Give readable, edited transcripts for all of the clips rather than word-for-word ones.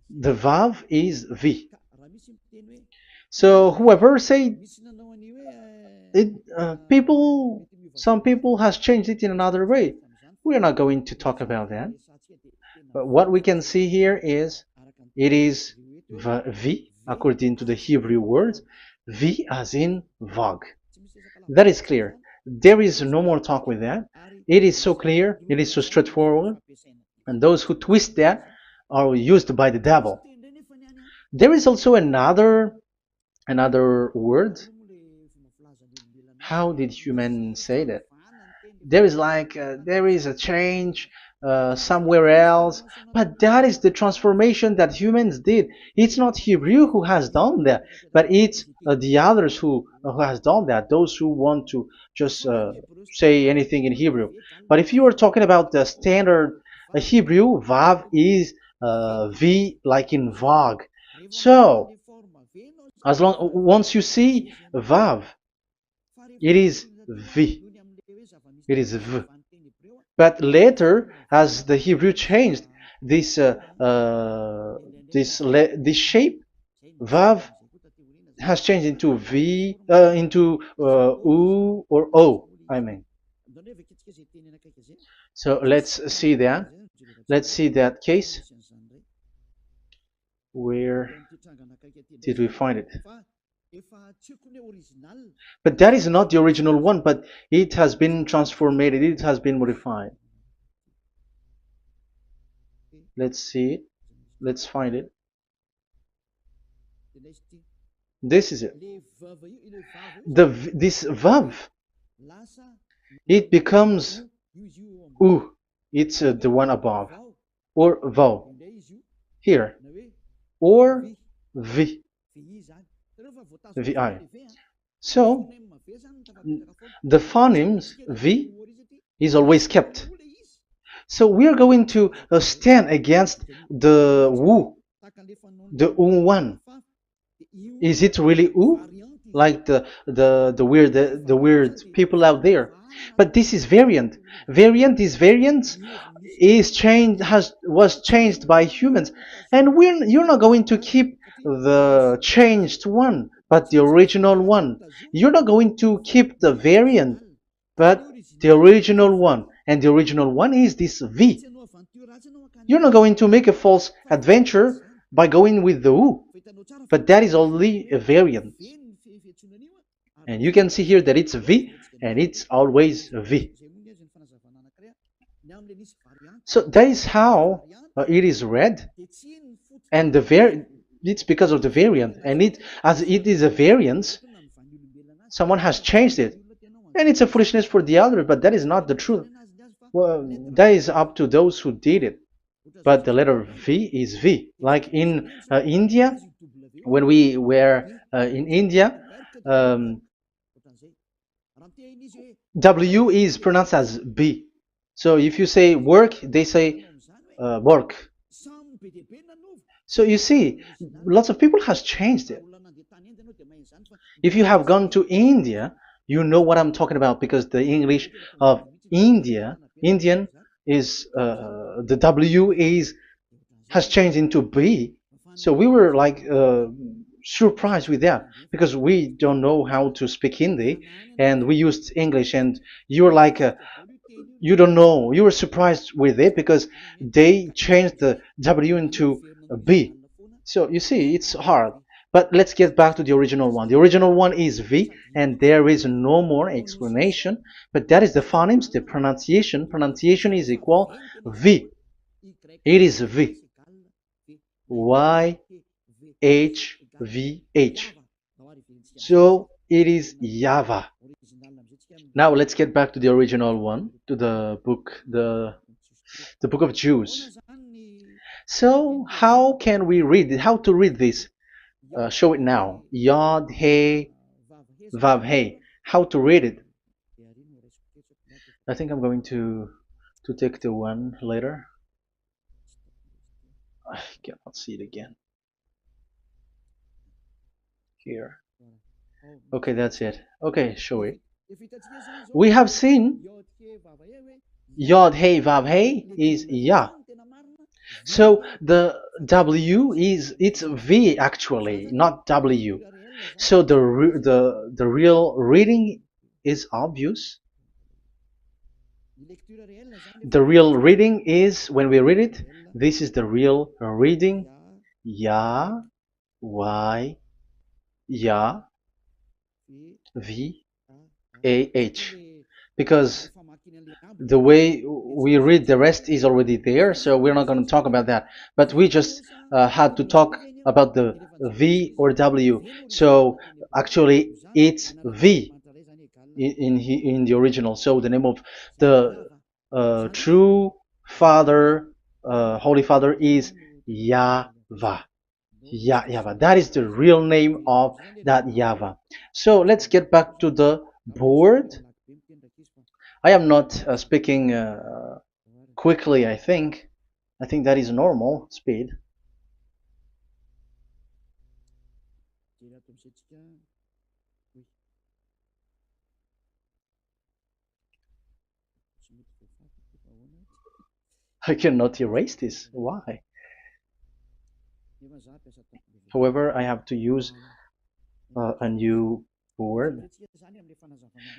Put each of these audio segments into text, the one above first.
The Vav is V. So whoever say it, some people has changed it in another way. We are not going to talk about that. But what we can see here is it is V according to the Hebrew word, V as in Vag. That is clear. There is no more talk with that. It is so clear. It is so straightforward. And those who twist that are used by the devil. There is also another word. How did humans say that? There is there is a change somewhere else, but that is the transformation that humans did. It's not Hebrew who has done that, but it's the others who has done that. Those who want to just say anything in Hebrew. But if you are talking about the standard Hebrew, Vav is V like in Vag. So as long once you see Vav, it is V. It is V. But later, as the Hebrew changed, this this shape, Vav, has changed into V, into U or O. I mean. So let's see that. Let's see that case. Where did we find it? But that is not the original one, but it has been transformed, it has been modified. Let's see it. Let's find it. This is it. This Vav, it becomes U. It's the one above. Or Vav. Here. Or V. VI. So the phonemes V is always kept. So we are going to stand against the Wu, the U1. Is it really U? Like the weird people out there. But this is variant. This variant is changed was changed by humans, and you're not going to keep the changed one, but the original one. You're not going to keep the variant, but the original one, and the original one is this V. You're not going to make a false adventure by going with the U, but that is only a variant. And you can see here that it's V, and it's always V. So that is how it is read, and it's because of the variant, and as it is a variance, someone has changed it, and it's a foolishness for the other, but that is not the truth. Well, that is up to those who did it. But the letter V is V. Like in India, when we were in India, W is pronounced as B. So if you say work, they say work. So you see, lots of people has changed it. If you have gone to India, you know what I'm talking about, because the English of Indian is the W has changed into B. So we were like surprised with that, because we don't know how to speak Hindi, and we used English, and you were like you don't know, you were surprised with it because they changed the W into a B. So you see, it's hard. But let's get back to the original one. The original one is V, and there is no more explanation. But that is the phonemes, the pronunciation. Pronunciation is equal V. It is V. Y H V H. So it is YAHVAH. Now let's get back to the original one, to the book, the book of Jews. So how can we read it? How to read this? Show it now. Yod He Vav He. How to read it? I think I'm going to take the one later. I cannot see it again. Here. Okay, that's it. Okay, show it. We have seen Yod He Vav He is Yah. So the W is it's V actually, not W. So the real reading is obvious. The real reading is when we read it. This is the real reading. Ya, Y, Ya, V, A, H. Because the way we read the rest is already there, so we're not going to talk about that. But we just had to talk about the V or W. So actually, it's V in the original. So the name of the true Father, Holy Father, is YAHVAH. YAHVAH. That is the real name of that YAHVAH. So let's get back to the board. I am not speaking quickly, I think. I think that is normal speed. I cannot erase this. Why? However, I have to use a new board.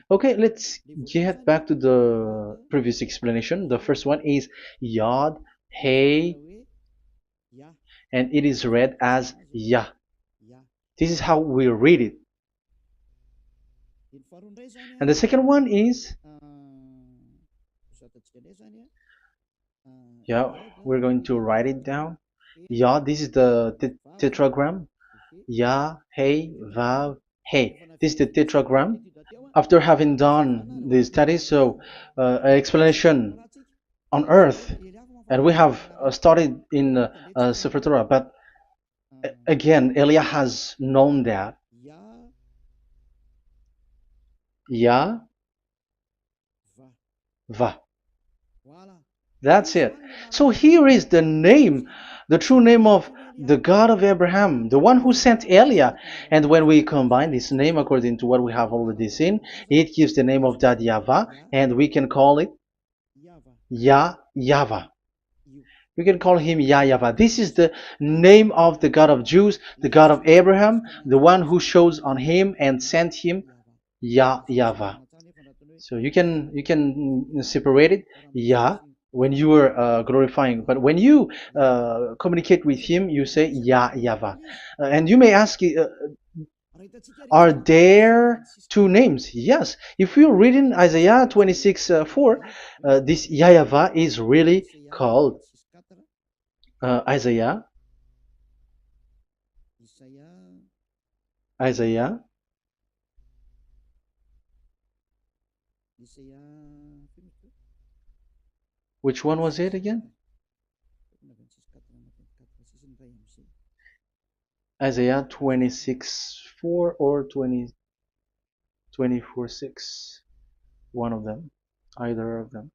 Okay, let's get back to the previous explanation. The first one is Yod, Hey, and it is read as Yah. This is how we read it. And the second one is, yeah, we're going to write it down. Yod, this is the tetragram. Yah, Hey, Vav, Hey. This is the tetragram. After having done the study, so an explanation on earth, and we have started in Sefer Torah, but again, Elia has known that Yah, Va. That's it. So here is the name, the true name of the God of Abraham, the one who sent Elia. And when we combine this name according to what we have already seen, it gives the name of that YAHVAH, and we can call it YAHVAH. We can call him YAHVAH. This is the name of the God of Jews, the God of Abraham, the one who shows on him and sent him, YAHVAH. So you can separate it, Yah, when you are glorifying, but when you communicate with him, you say YAHVAH. And you may ask, are there two names? Yes. If you read in Isaiah 26:4, this YAHVAH is really called Isaiah 26. Which one was it again? Isaiah 26:4 or 24:6. One of them. Either of them.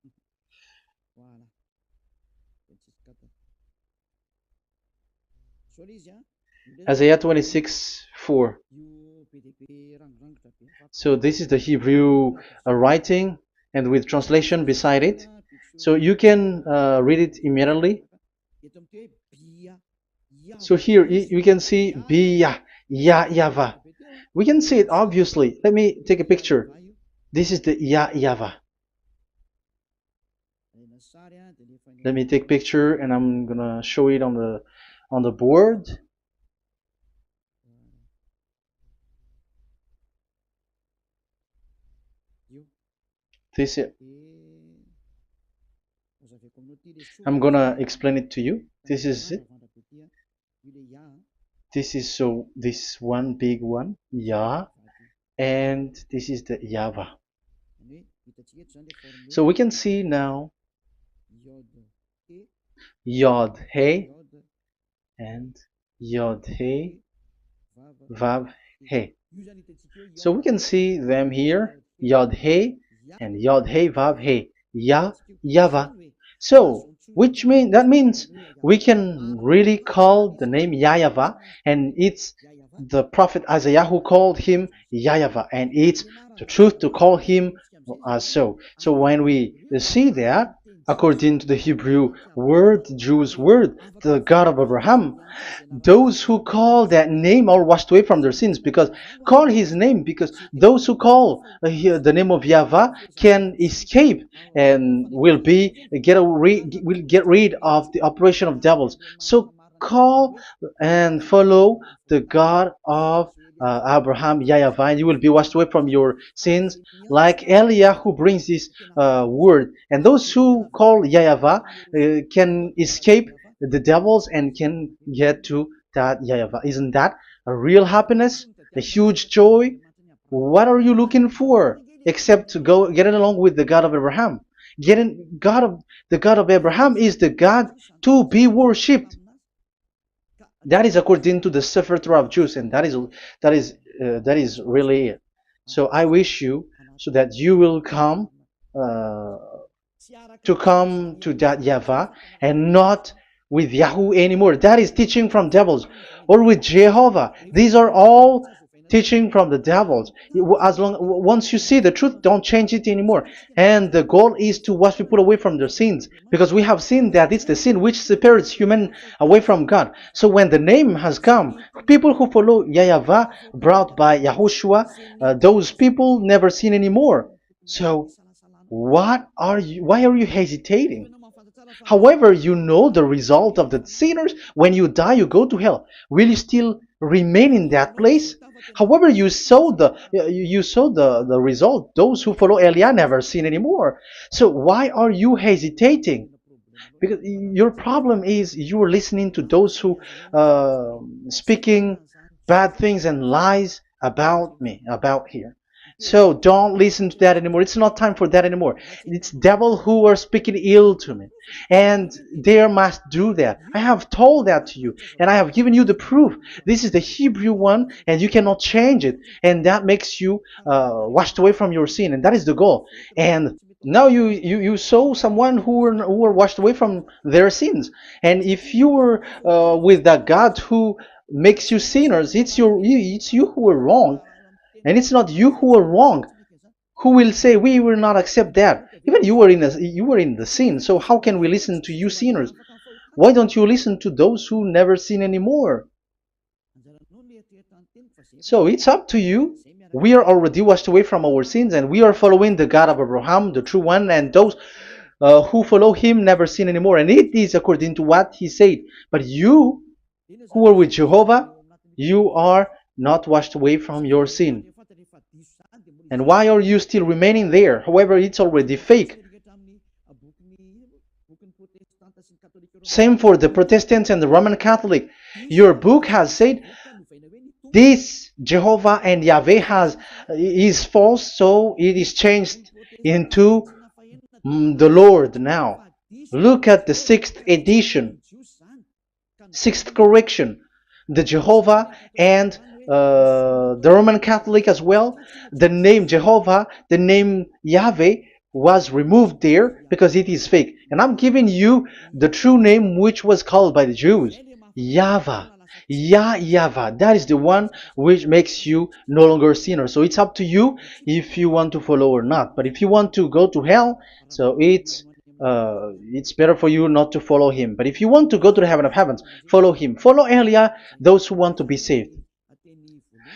Isaiah 26:4. So this is the Hebrew writing, and with translation beside it. So you can read it immediately. So here you can see Biyah, YAHVAH. We can see it obviously. Let me take a picture. This is the YAHVAH. Let me take picture, and I'm gonna show it on the board. This is. I'm gonna explain it to you. This is it. This is this one big one, Yah, and this is the YAHVAH. So we can see now Yod He and Yod He Vav He. So we can see them here, Yod He and Yod He Vav He, YAHVAH. So that means we can really call the name YAHVAH, and it's the prophet Isaiah who called him YAHVAH, and it's the truth to call him as so. So when we see that, according to the Hebrew word, Jewish word, the God of Abraham. Those who call that name are washed away from their sins, because call his name, because those who call the name of Yahweh can escape and will get rid of the operation of devils. So call and follow the God of Abraham, Yahweh, and you will be washed away from your sins, like Eliah who brings this word. And those who call Yahweh can escape the devils and can get to that Yahweh. Isn't that a real happiness, a huge joy? What are you looking for except to go getting along with the God of Abraham? The God of Abraham is the God to be worshipped. That is according to the Sefer Torah of Jews, and that is really it. So I wish you so that you will uh, come to that Yahweh and not with Yahoo anymore. That is teaching from devils, or with Jehovah. These are all teaching from the devils. As long once you see the truth, don't change it anymore. And the goal is to wash people away from their sins, because we have seen that it's the sin which separates human away from God. So when the name has come, people who follow Yahweh brought by Yahushua, those people never sin anymore. So why are you hesitating? However, you know the result of the sinners. When you die, you go to hell. Will you still remain in that place? However, you saw the result. Those who follow Eliah never sin anymore. So why are you hesitating? Because your problem is you're listening to those who speaking bad things and lies about me, about here. So don't listen to that anymore. It's not time for that anymore. It's devil who are speaking ill to me, and they must do that. I have told that to you, and I have given you the proof. This is the Hebrew one, and you cannot change it, and that makes you washed away from your sin, and that is the goal. And now you saw someone who were washed away from their sins, and if you were with that God who makes you sinners, it's you who are wrong, and it's not you who are wrong. Who will say we will not accept that? Even you were in the sin, so how can we listen to you sinners? Why don't you listen to those who never sin anymore? So it's up to you. We are already washed away from our sins, and we are following the God of Abraham, the true one, and those who follow him never sin anymore. And it is according to what he said. But you who are with Jehovah, you are not washed away from your sin. And why are you still remaining there? However, it's already fake. Same for the Protestants and the Roman Catholic. Your book has said this Jehovah and Yahweh is false, so it is changed into the Lord now. Look at the 6th edition, 6th correction. The Jehovah and the Roman Catholic as well. The name Jehovah, the name Yahweh was removed there because it is fake. And I'm giving you the true name which was called by the Jews, YAHVAH. YAHVAH. That is the one which makes you no longer a sinner. So it's up to you if you want to follow or not. But if you want to go to hell, so it's better for you not to follow him. But if you want to go to the heaven of heavens, follow him. Follow Eliah, those who want to be saved.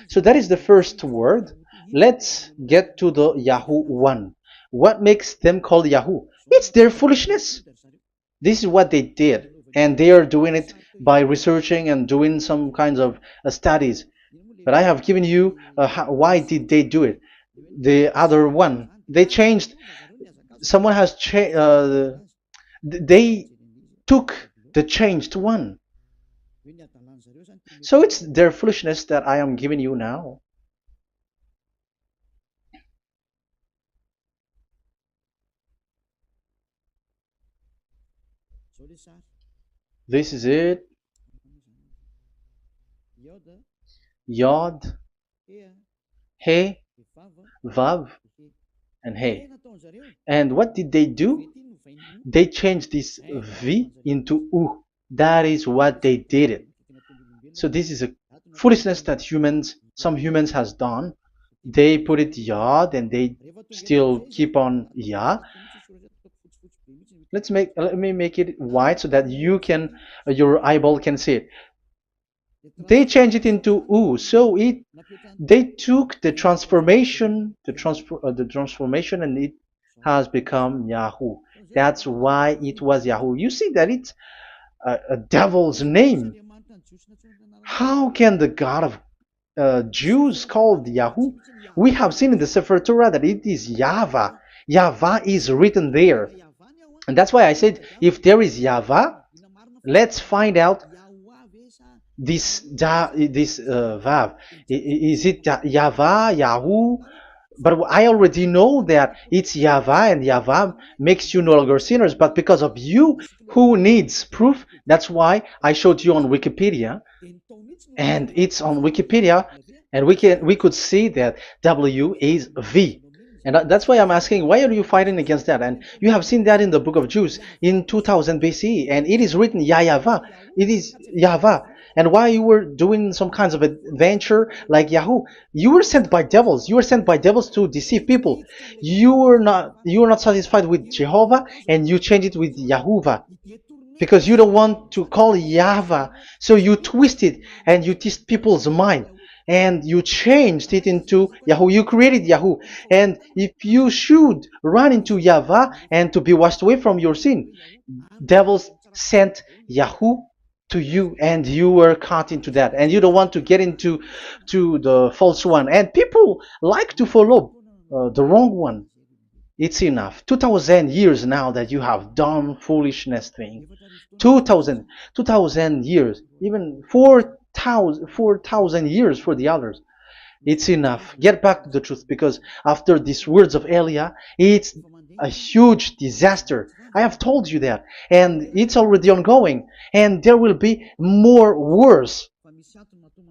So that is the first word. Let's get to the Yahoo one. What makes them called Yahoo? It's their foolishness. This is what they did, and they are doing it by researching and doing some kinds of studies. But I have given you why did they do it. The other one, they changed. Someone has changed. They took the changed one. So it's their foolishness that I am giving you now. This is it. Yod, He, Vav, and He. And what did they do? They changed this V into U. That is what they did it. So this is a foolishness that some humans has done. They put it Yod and they still keep on Yah. Let me make it white so that you can your eyeball can see it. They changed it into U. So it they took the transformation, and it has become Yahoo. That's why it was Yahoo. You see that it's a devil's name. How can the God of Jews called Yahoo? We have seen in the Sefer Torah that it is YAHVAH. YAHVAH is written there. And that's why I said if there is YAHVAH, let's find out this Vav. Is it YAHVAH, Yahoo? But I already know that it's YAHVAH, and YAHVAH makes you no longer sinners. But because of you, who needs proof, that's why I showed you on Wikipedia, and it's on Wikipedia, and we could see that W is V. And that's why I'm asking, why are you fighting against that? And you have seen that in the book of Jude in 2000 BCE, and it is written YAHVAH. It is YAHVAH. And why you were doing some kinds of adventure like Yahoo? You were sent by devils. You were sent by devils to deceive people. You were not satisfied with Jehovah, and you changed it with Yahuwah because you don't want to call Yahweh. So you twist it and you twist people's mind, and you changed it into Yahoo. You created Yahoo. And if you should run into Yahweh and to be washed away from your sin, devils sent Yahoo to you, and you were caught into that, and you don't want to get into the false one. And people like to follow the wrong one. It's enough. 2000 years now that you have done foolishness thing. 2000 years, even 4,000 years for the others. It's enough. Get back to the truth, because after these words of Elia, it's a huge disaster. I have told you that, and it's already ongoing, and there will be more worse.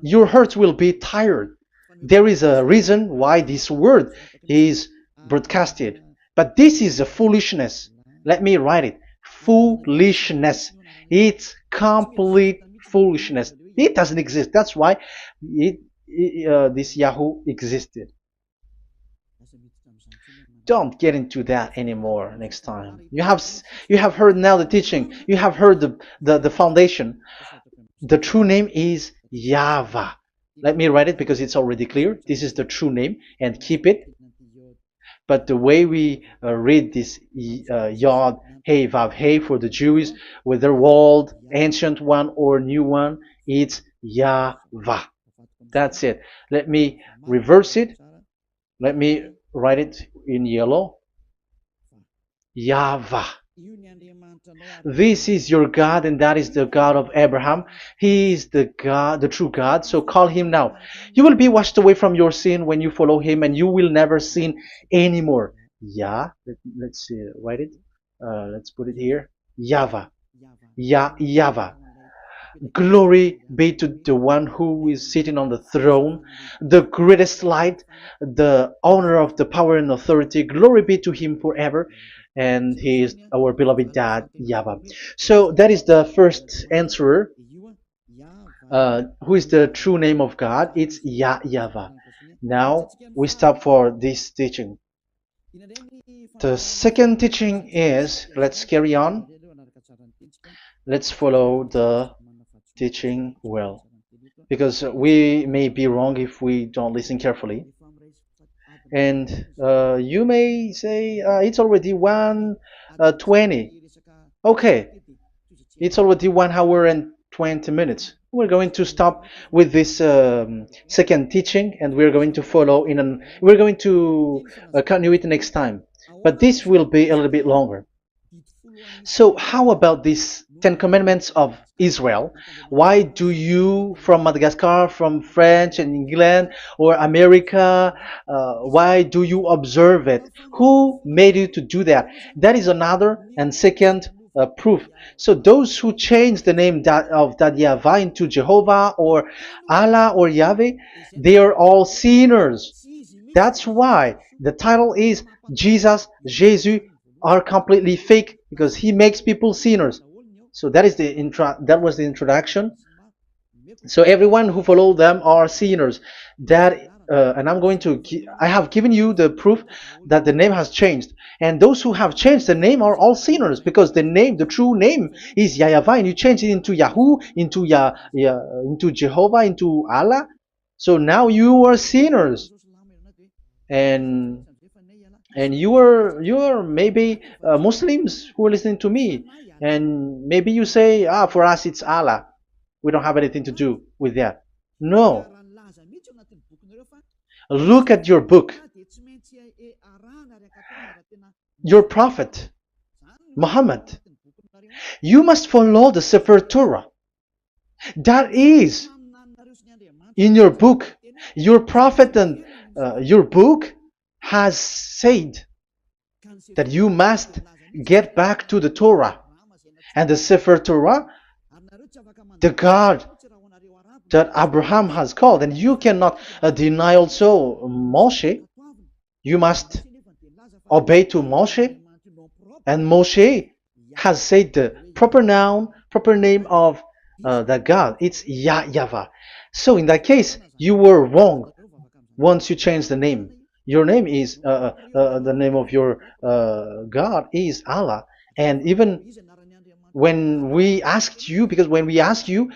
Your heart will be tired. There is a reason why this word is broadcasted. But this is a foolishness. Let me write it. Foolishness. It's complete foolishness. It doesn't exist. That's why this Yahoo existed. Don't get into that anymore next time. You have heard now the teaching. You have heard the foundation. The true name is YAHVAH. Let me write it because it's already clear. This is the true name, and keep it. But the way we read this Yod, Hey, Vav, Hey for the Jews, whether old, ancient one, or new one, it's YAHVAH. That's it. Let me reverse it. Let me write it in yellow. YAHVAH. This is your God, and that is the God of Abraham. He is the God, the true God. So call him now. You will be washed away from your sin when you follow him, and you will never sin anymore. Let's see, write it. Let's put it here. YAHVAH. YAHVAH. Glory be to the one who is sitting on the throne, the greatest light, the owner of the power and authority. Glory be to him forever. And he is our beloved dad, YAHVAH. So that is the first answer. Who is the true name of God? It's YAHVAH. Now we stop for this teaching. The second teaching is, let's carry on. Let's follow the teaching well, because we may be wrong if we don't listen carefully. And you may say it's already 1:20. Okay, it's already 1 hour and 20 minutes. We're going to stop with this second teaching, and we're going to follow we're going to continue it next time. But this will be a little bit longer. So how about these 10 commandments of Israel? Why do you from Madagascar, from France and England or America, why do you observe it? Who made you to do that? That is another and second proof. So those who change the name of that Yahvah into Jehovah or Allah or Yahweh, they are all sinners. That's why the title is Jesus are completely fake, because he makes people sinners. So that was the introduction. So everyone who follow them are sinners. That and I have given you the proof that the name has changed. And those who have changed the name are all sinners, because the true name is YAHVAH, and you change it into Yahoo, into Jehovah, into Allah. So now you are sinners, and you are maybe Muslims who are listening to me, and maybe you say, for us it's Allah. We don't have anything to do with that. No, look at your book. Your prophet Muhammad, you must follow the Sefer Torah. That is in your book. Your prophet and your book has said that you must get back to the Torah and the Sefer Torah, the God that Abraham has called. And you cannot deny also Moshe. You must obey to Moshe, and Moshe has said the proper name of the God. It's YAHVAH. So in that case, you were wrong once you change the name. Your name is the name of your God is Allah. And even when we asked you, because when we asked you,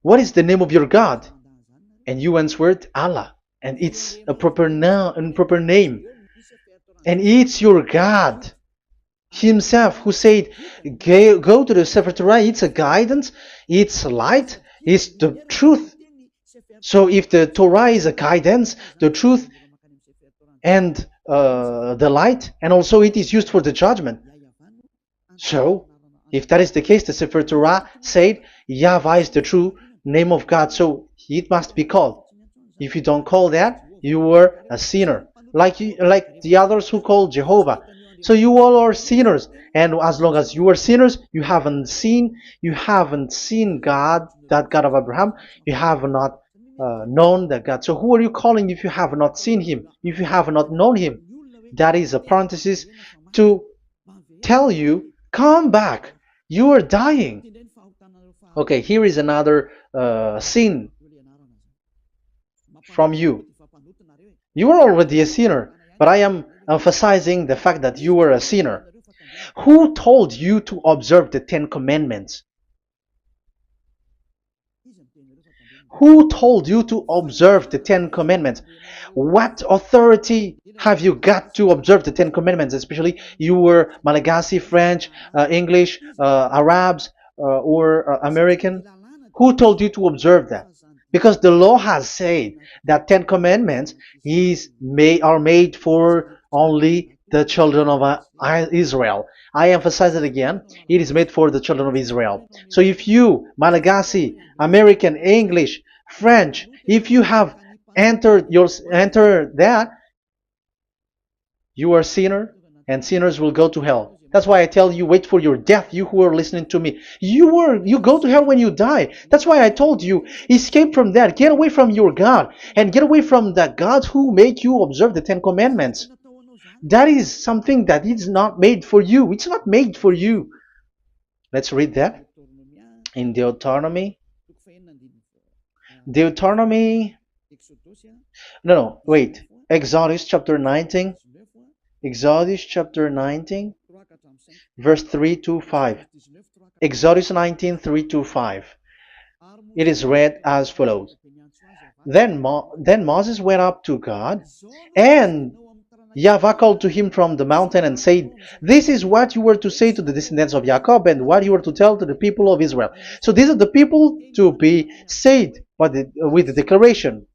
what is the name of your God? And you answered Allah. And it's a proper name. And it's your God Himself who said, go to the Sefer Torah. It's a guidance, it's light, it's the truth. So if the Torah is a guidance, the truth, and the light, and also it is used for the judgment. So if that is the case, the Sefer Torah said YAHVAH is the true name of God, so it must be called. If you don't call that, you were a sinner, like the others who call Jehovah. So you all are sinners, and as long as you are sinners, you haven't seen God, that God of Abraham. You have not known that God. So who are you calling if you have not seen Him? If you have not known Him? That is a parenthesis to tell you, come back. You are dying. Okay, here is another sin from you. You are already a sinner, but I am emphasizing the fact that you were a sinner. Who told you to observe the 10 Commandments? Who told you to observe the 10 Commandments? What authority have you got to observe the 10 Commandments? Especially you were Malagasy, French, English, Arabs, or American. Who told you to observe that? Because the law has said that 10 Commandments are made for only the children of Israel. I emphasize it again. It is made for the children of Israel. So if you, Malagasy, American, English, French, if you have entered that, you are a sinner, and sinners will go to hell. That's why I tell you, wait for your death, you who are listening to me. You go to hell when you die. That's why I told you, escape from that. Get away from your God, and get away from the gods who make you observe the 10 Commandments. That is something that is not made for you. It's not made for you. Let's read that in Deuteronomy. No, wait. Exodus chapter 19. Exodus chapter 19, verse 3 to 5. Exodus 19, 3 to 5. It is read as follows. Then Moses went up to God, and YAHVAH called to him from the mountain and said, this is what you were to say to the descendants of Jacob, and what you were to tell to the people of Israel. So these are the people to be saved with the declaration.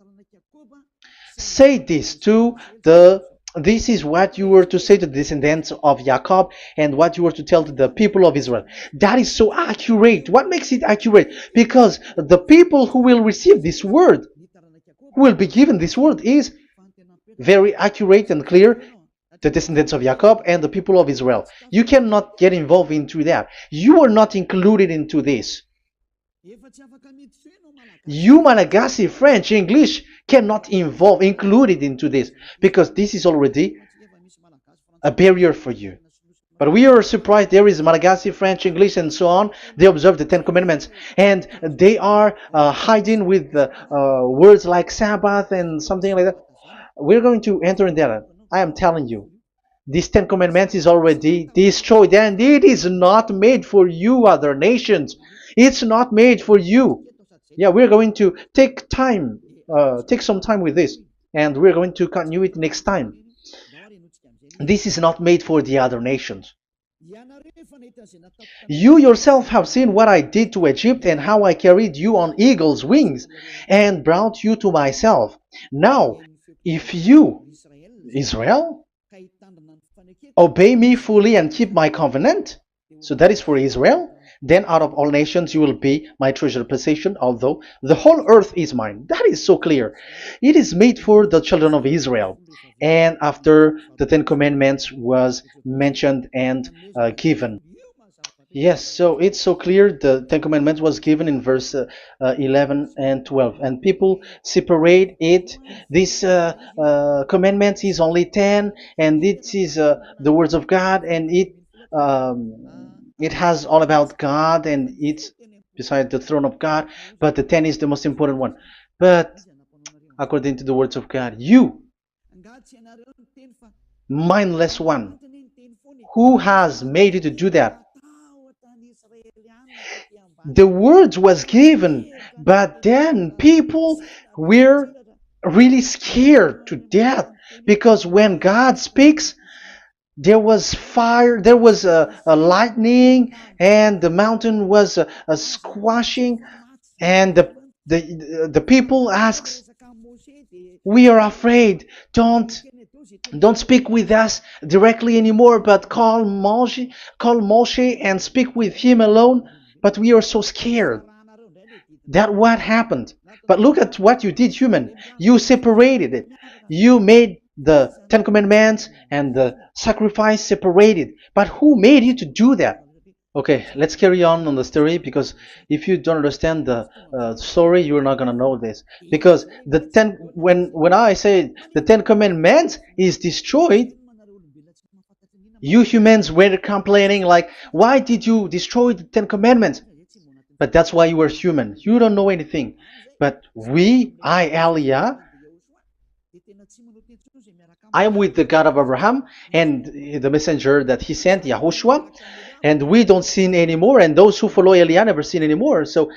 Say this this is what you were to say to the descendants of Jacob, and what you were to tell to the people of Israel. That is so accurate. What makes it accurate? Because the people who will receive this word, who will be given this word, is very accurate and clear. The descendants of Jacob and the people of Israel. You cannot get involved into that. You are not included into this. You, Malagasy, French, English, cannot included into this, because this is already a barrier for you. But we are surprised. There is Malagasy, French, English, and so on. They observe the Ten Commandments, and they are hiding with words like Sabbath and something like that. We're going to enter in there. I am telling you, this Ten Commandments is already destroyed, and it is not made for you, other nations. It's not made for you. Yeah, we're going to take some time with this, and we're going to continue it next time. This is not made for the other nations. You yourself have seen what I did to Egypt and how I carried you on eagle's wings and brought you to myself. Now, if you, Israel, obey me fully and keep my covenant, so that is for Israel, then out of all nations you will be my treasured possession, although the whole earth is mine. That is so clear. It is made for the children of Israel. And after the Ten Commandments was mentioned and given. Yes, so it's so clear. The Ten Commandments was given in verse 11 and 12, and people separate it. This commandment is only 10, and it is the words of God, and it has all about God, and it's beside the throne of God. But the 10 is the most important one. But according to the words of God, you, mindless one, who has made you to do that? The words was given, but then people were really scared to death, because when God speaks, there was fire, there was a lightning, and the mountain was a squashing, and the people asks, we are afraid. Don't speak with us directly anymore, but call Moshe and speak with him alone. But we are so scared. That what happened. But look at what you did, human. You separated it. You made the Ten Commandments and the sacrifice separated. But who made you to do that? Okay, let's carry on the story, because if you don't understand the story, you're not gonna know this. Because when I say the Ten Commandments is destroyed, you humans were complaining like, why did you destroy the Ten Commandments? But that's why you were human. You don't know anything. But Elia, I am with the God of Abraham and the messenger that he sent, YAHOSHUAH, and we don't sin anymore, and those who follow Elia never sin anymore. So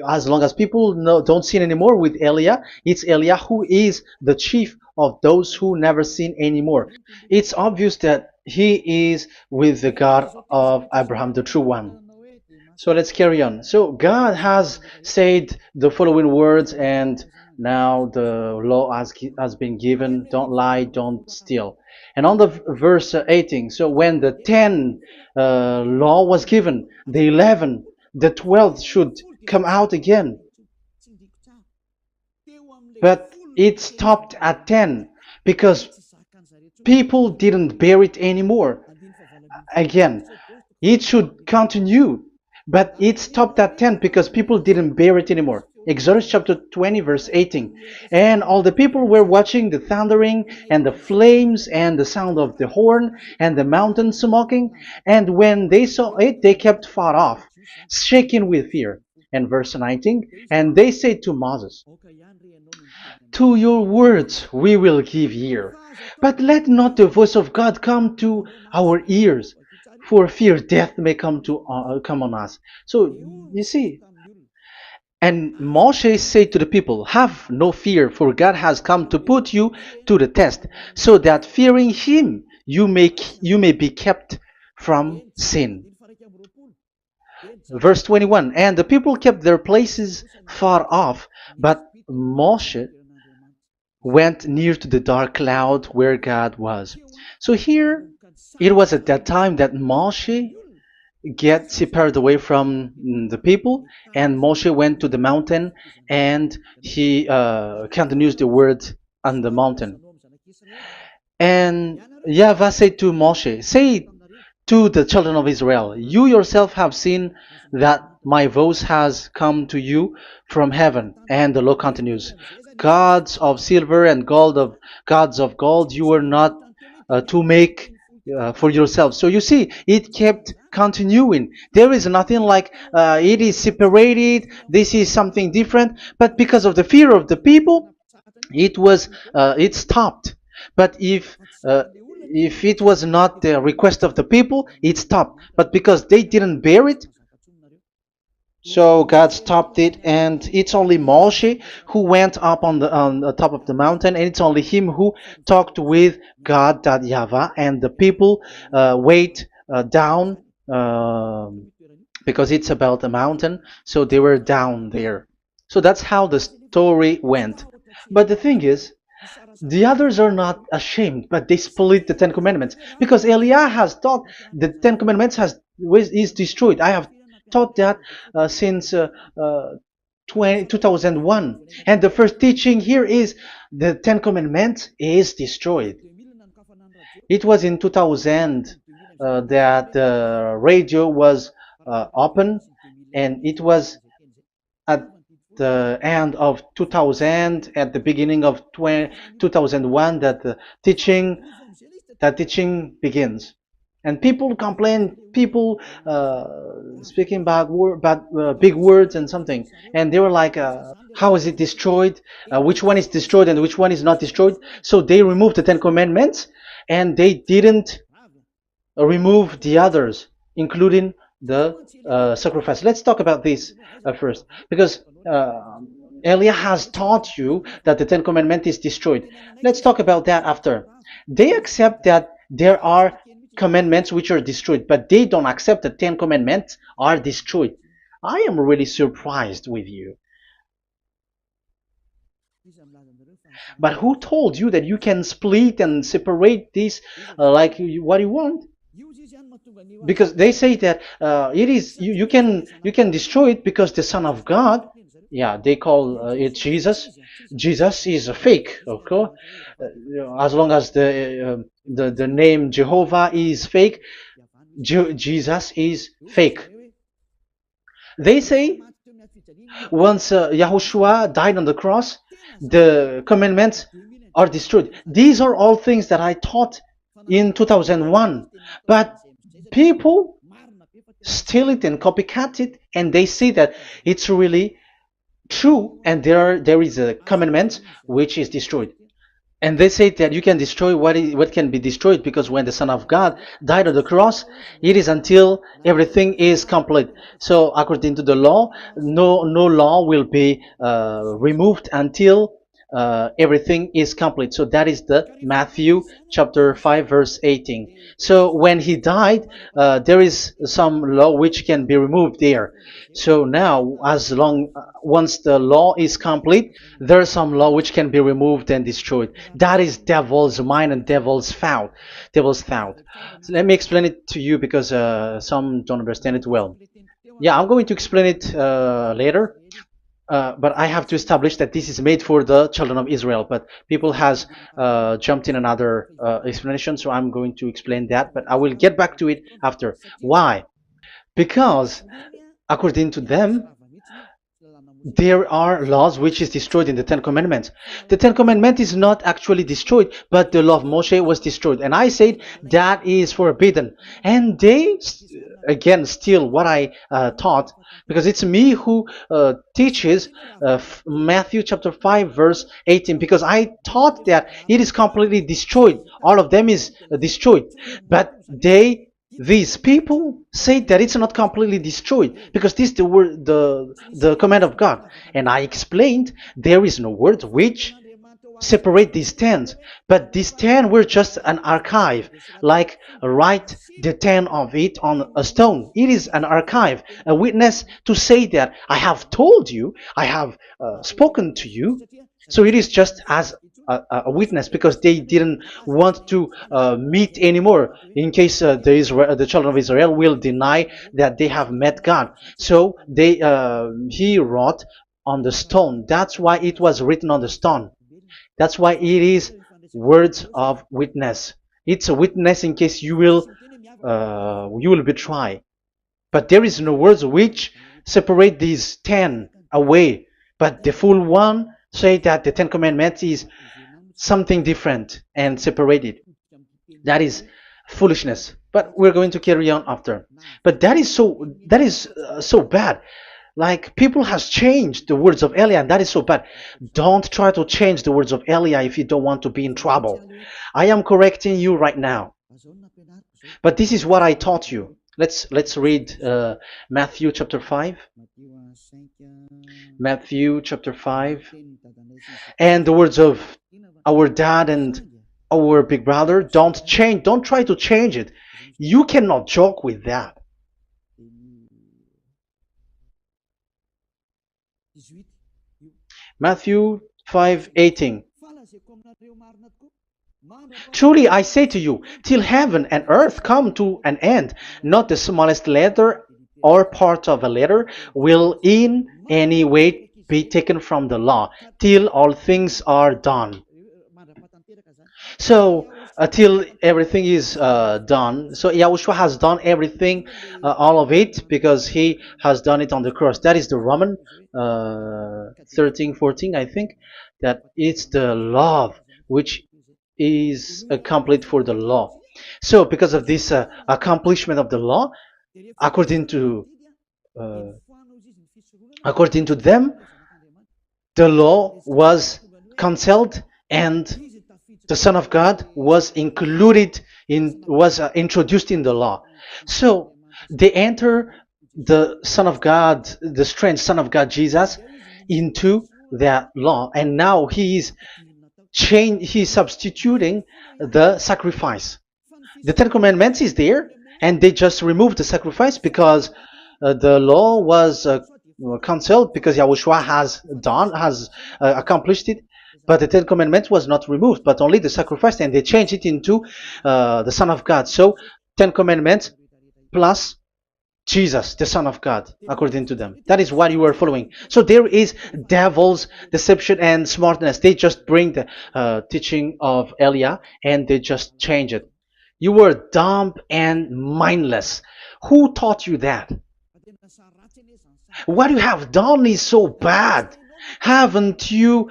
as long as people don't sin anymore with Elia, it's Elia who is the chief of those who never sin anymore. It's obvious that he is with the God of Abraham, the true one. So let's carry on. So God has said the following words, and now the law has been given. Don't lie, don't steal. And on the verse 18, so when the 10 law was given, the 11, the 12th should come out again. But it stopped at 10 because people didn't bear it anymore. Again, it should continue, but it stopped at 10 because people didn't bear it anymore. Exodus chapter 20 verse 18. And all the people were watching the thundering and the flames and the sound of the horn and the mountain smoking. And when they saw it, they kept far off, shaking with fear. And verse 19. And they said to Moses, to your words we will give ear, but let not the voice of God come to our ears, for fear death may come on us. So you see, and Moshe said to the people, have no fear, for God has come to put you to the test, so that fearing him you may be kept from sin. Verse 21, and the people kept their places far off, but Moshe went near to the dark cloud where God was. So here, it was at that time that Moshe get separated away from the people, and Moshe went to the mountain, and he continues the word on the mountain. And YAHVAH said to Moshe, say to the children of Israel, you yourself have seen that my voice has come to you from heaven. And the law continues, gods of silver and gods of gold you were not to make for yourself. So you see, it kept continuing. There is nothing like it is separated. This is something different. But because of the fear of the people, it stopped. But if it was not the request of the people, it stopped. But because they didn't bear it, so God stopped it, and it's only Moshe who went up on the top of the mountain, and it's only him who talked with God, that YAHVAH, and the people wait down, because it's about a mountain, so they were down there. So that's how the story went. But the thing is, the others are not ashamed, but they split the Ten Commandments, because Eliah has taught the Ten Commandments is destroyed. I have taught that since 2001, and the first teaching here is the Ten Commandments is destroyed. It was in 2000 that the radio was open, and it was at the end of 2000, at the beginning of 2001, that the teaching begins. And people complain, people speaking bad big words and something, and they were like, how is it destroyed, which one is destroyed and which one is not destroyed. So they removed the Ten Commandments, and they didn't remove the others, including the sacrifice. Let's talk about this first, because Elia has taught you that the Ten Commandments is destroyed. Let's talk about that after. They accept that there are commandments which are destroyed, but they don't accept that 10 commandments are destroyed. I am really surprised with you. But who told you that you can split and separate this like what you want? Because they say that it is you can destroy it because the Son of God, yeah, they call it Jesus. Jesus is a fake, of course. As long as the name Jehovah is fake, Jesus is fake. They say once Yahushua died on the cross, the commandments are destroyed. These are all things that I taught in 2001, but people steal it and copycat it, and they say that it's really true, and there is a commandment which is destroyed. And they say that you can destroy what can be destroyed, because when the Son of God died on the cross, it is until everything is complete. So according to the law, no law will be removed until everything is complete. So that is the Matthew chapter 5 verse 18. So when he died, there is some law which can be removed there. So now, once the law is complete, there is some law which can be removed and destroyed. That is devil's mind and devil's thought. So let me explain it to you, because some don't understand it well. Yeah, I'm going to explain it later. But I have to establish that this is made for the children of Israel. But people has jumped in another explanation, so I'm going to explain that. But I will get back to it after. Why? Because according to them, there are laws which is destroyed in the Ten Commandments. The Ten Commandment is not actually destroyed, but the law of Moshe was destroyed. And I said that is forbidden. And they, again, steal what I taught, because it's me who teaches Matthew chapter 5 verse 18, because I taught that it is completely destroyed. All of them is destroyed. But these people say that it's not completely destroyed, because this is the word, the command of God. And I explained there is no word which separate these 10, but these 10 were just an archive, like write the 10 of it on a stone. It is an archive, a witness to say that I have told you, I have spoken to you. So it is just as a witness, because they didn't want to meet anymore, in case the children of Israel will deny that they have met God. So he wrote on the stone. That's why it was written on the stone. That's why it is words of witness. It's a witness in case you will betray. But there is no words which separate these 10 away. But the full one say that the 10 commandments is something different and separated. That is foolishness. But we're going to carry on after. But that is so bad. Like people has changed the words of Elia, and that is so bad. Don't try to change the words of Elia if you don't want to be in trouble. I am correcting you right now. But this is what I taught you. Let's read Matthew chapter 5. Matthew chapter 5. And the words of our dad and our big brother, don't try to change it. You cannot joke with that. Matthew 5:18. Truly I say to you, till heaven and earth come to an end, not the smallest letter or part of a letter will in any way be taken from the law, till all things are done. So till everything is done, so Yahushua has done everything, all of it, because he has done it on the cross. That is the Roman 13, 14, I think, that it's the love which is complete for the law. So because of this accomplishment of the law, according to uh, according to them, the law was cancelled and the Son of God was included in was introduced in the law. So they enter the Son of God, the strange Son of God Jesus, into that law, and now he is he's substituting the sacrifice. The Ten Commandments is there, and they just removed the sacrifice because the law was cancelled because Yahushua has accomplished it. But the Ten Commandments was not removed, but only the sacrifice, and they changed it into the Son of God. So Ten Commandments plus Jesus, the Son of God, according to them. That is what you are following. So there is devil's deception and smartness. They just bring the teaching of Elia and they just change it. You were dumb and mindless. Who taught you that? What you have done is so bad. Haven't you?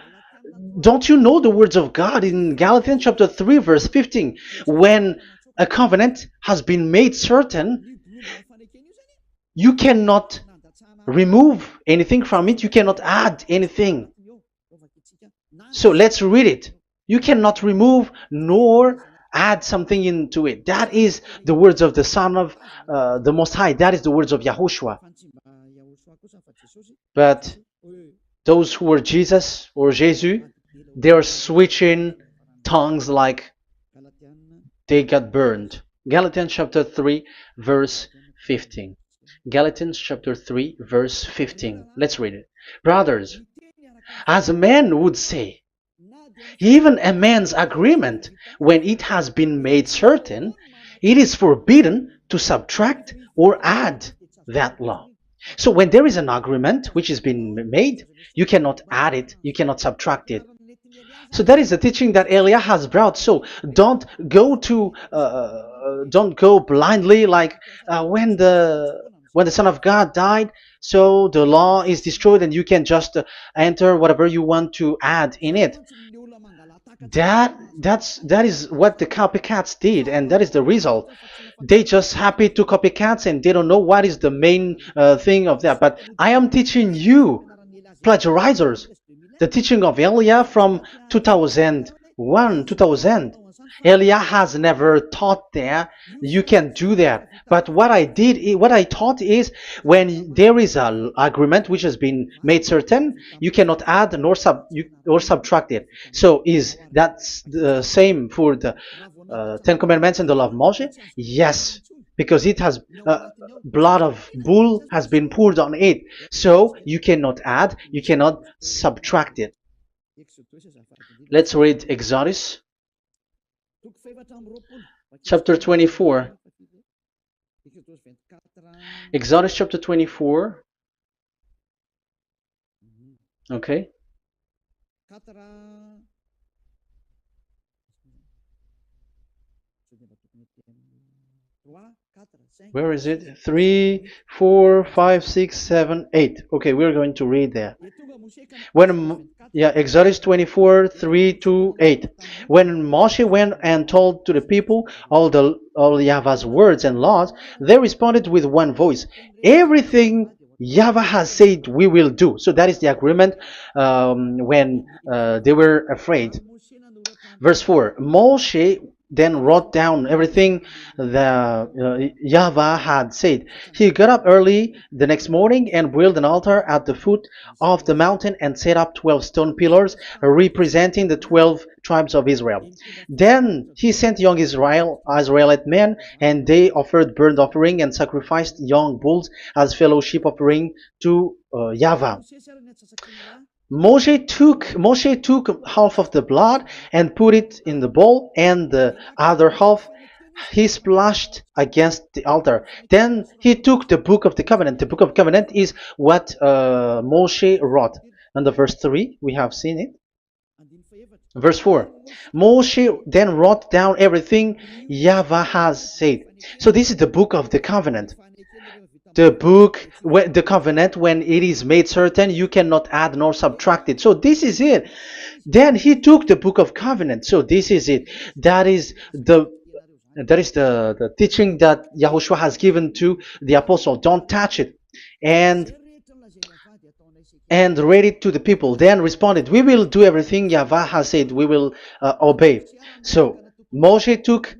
Don't you know the words of God in Galatians chapter 3, verse 15? When a covenant has been made certain, you cannot remove anything from it. You cannot add anything. So let's read it. You cannot remove nor add something into it. That is the words of the Son of the Most High. That is the words of Yahushua. But those who were Jesus or Jesus, they are switching tongues like they got burned. Galatians chapter 3, verse 15. Galatians chapter 3, verse 15. Let's read it. Brothers, as a man would say, even a man's agreement, when it has been made certain, it is forbidden to subtract or add that law. So when there is an agreement which has been made, you cannot add it, you cannot subtract it. So that is the teaching that Elia has brought. So don't go blindly like when the Son of God died. So the law is destroyed, and you can just enter whatever you want to add in it. That is what the copycats did, and that is the result. They just happy to copycats, and they don't know what is the main thing of that. But I am teaching you, plagiarizers, the teaching of Elia from 2001, 2000. Elia has never taught that you can do that. But what I taught is when there is an agreement which has been made certain, you cannot add or subtract it. So is that the same for the Ten Commandments and the law of Moshe? Yes, because it has blood of bull has been poured on it. So you cannot add, you cannot subtract it. Let's read Exodus chapter 24. Exodus chapter 24. Okay. Where is it? 3, 4, 5, 6, 7, 8. Okay, we're going to read there. Exodus 24, 3 to 8. When Moshe went and told to the people all Yahweh's words and laws, they responded with one voice. Everything Yahweh has said we will do. So that is the agreement when they were afraid. Verse 4, Moshe then wrote down everything the Yahweh had said. He got up early the next morning and built an altar at the foot of the mountain and set up 12 stone pillars representing the 12 tribes of Israel. Then he sent young Israelite men, and they offered burnt offering and sacrificed young bulls as fellowship offering to Yahweh. Moshe took half of the blood and put it in the bowl, and the other half he splashed against the altar. Then he took the book of the covenant. The book of covenant is what Moshe wrote. And the verse 3, we have seen it. Verse 4, Moshe then wrote down everything Yahweh has said. So this is the book of the covenant. The covenant, when it is made certain, you cannot add nor subtract it. So this is it. Then he took the book of covenant. So this is it. That is the teaching that Yahushua has given to the apostle. Don't touch it. And read it to the people. Then responded, we will do everything Yahweh has said. We will obey. So Moshe took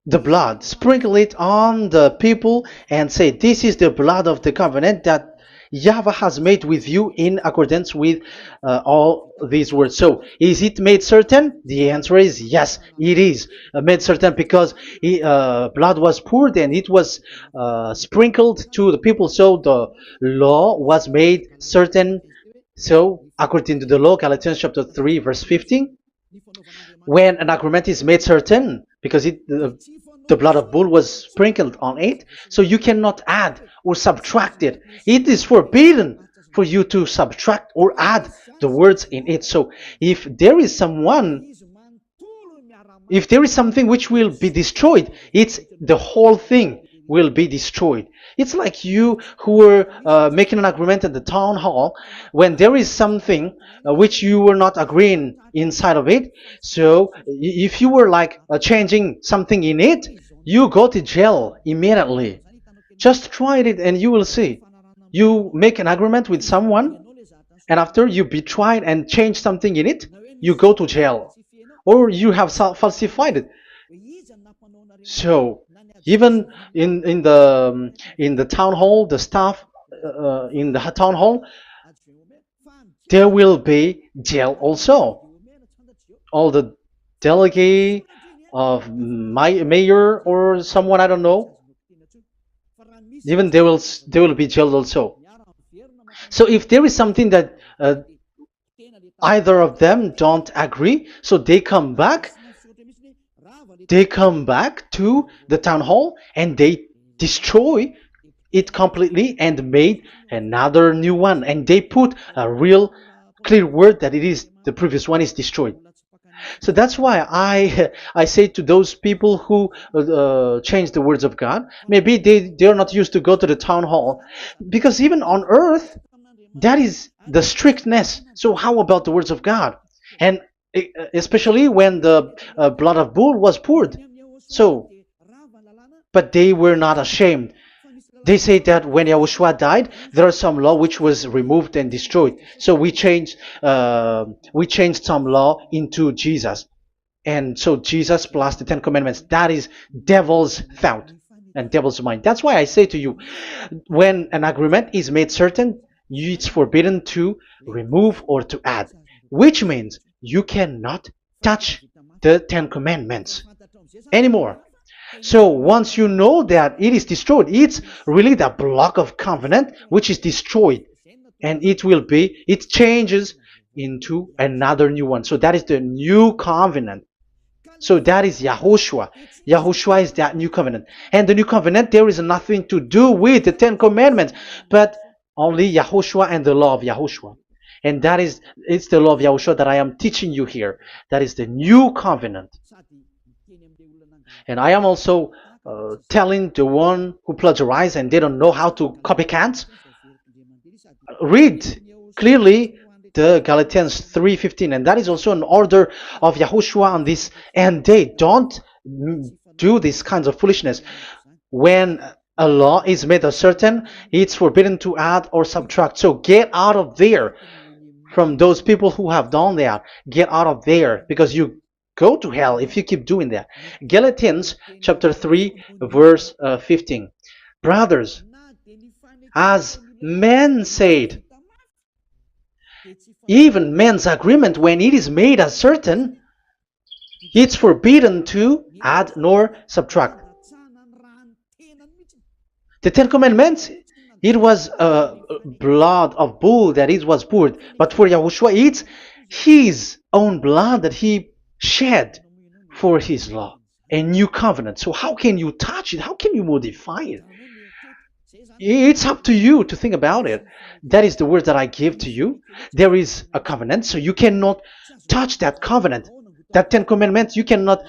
the blood, sprinkle it on the people, and say, this is the blood of the covenant that Yahweh has made with you in accordance with all these words. So, is it made certain? The answer is yes, it is made certain, because blood was poured and it was sprinkled to the people. So the law was made certain. So, according to the law, Galatians chapter 3, verse 15, when an agreement is made certain, because the blood of bull was sprinkled on it, so you cannot add or subtract it. It is forbidden for you to subtract or add the words in it. So if there is something which will be destroyed, it's the whole thing will be destroyed. It's like you who were making an agreement at the town hall, when there is something which you were not agreeing inside of it. So if you were like changing something in it, you go to jail immediately. Just try it and you will see. You make an agreement with someone, and after you betray it and change something in it, you go to jail, or you have falsified it. So even in the town hall, the staff in the town hall, there will be jail also. All the delegate of mayor or someone, I don't know, even they will be jailed also. So if there is something that either of them don't agree, so they come back to the town hall and they destroy it completely and made another new one, and they put a real clear word that it is the previous one is destroyed. So that's why I say to those people who change the words of God, maybe they are not used to go to the town hall, because even on earth that is the strictness. So how about the words of God? And especially when the blood of bull was poured. So, but they were not ashamed. They say that when Yahushua died, there is some law which was removed and destroyed. So we changed some law into Jesus, and so Jesus plus the 10 Commandments. That is devil's thought and devil's mind. That's why I say to you, when an agreement is made certain, it's forbidden to remove or to add, which means you cannot touch the 10 Commandments anymore. So once you know that it is destroyed, it's really the block of covenant which is destroyed, and it changes into another new one. So that is the new covenant. So that is Yahushua. Yahushua is that new covenant. And the new covenant, there is nothing to do with the 10 Commandments, but only Yahushua and the law of Yahushua. And it's the law of Yahushua that I am teaching you here. That is the new covenant. And I am also telling the one who plagiarize and they don't know how to copycat, read clearly the Galatians 3:15, and that is also an order of Yahushua on this. And they don't do these kinds of foolishness. When a law is made a certain, it's forbidden to add or subtract. So get out of there from those people who have done that. Get out of there, because you go to hell if you keep doing that. Galatians chapter 3 verse 15. Brothers, as men said, even men's agreement, when it is made as certain, it's forbidden to add nor subtract. The Ten Commandments, it was blood of bull that it was poured. But for Yahushua, it's his own blood that he shed for his law, a new covenant. So how can you touch it? How can you modify it? It's up to you to think about it. That is the word that I give to you. There is a covenant, so you cannot touch that covenant. That Ten Commandments, you cannot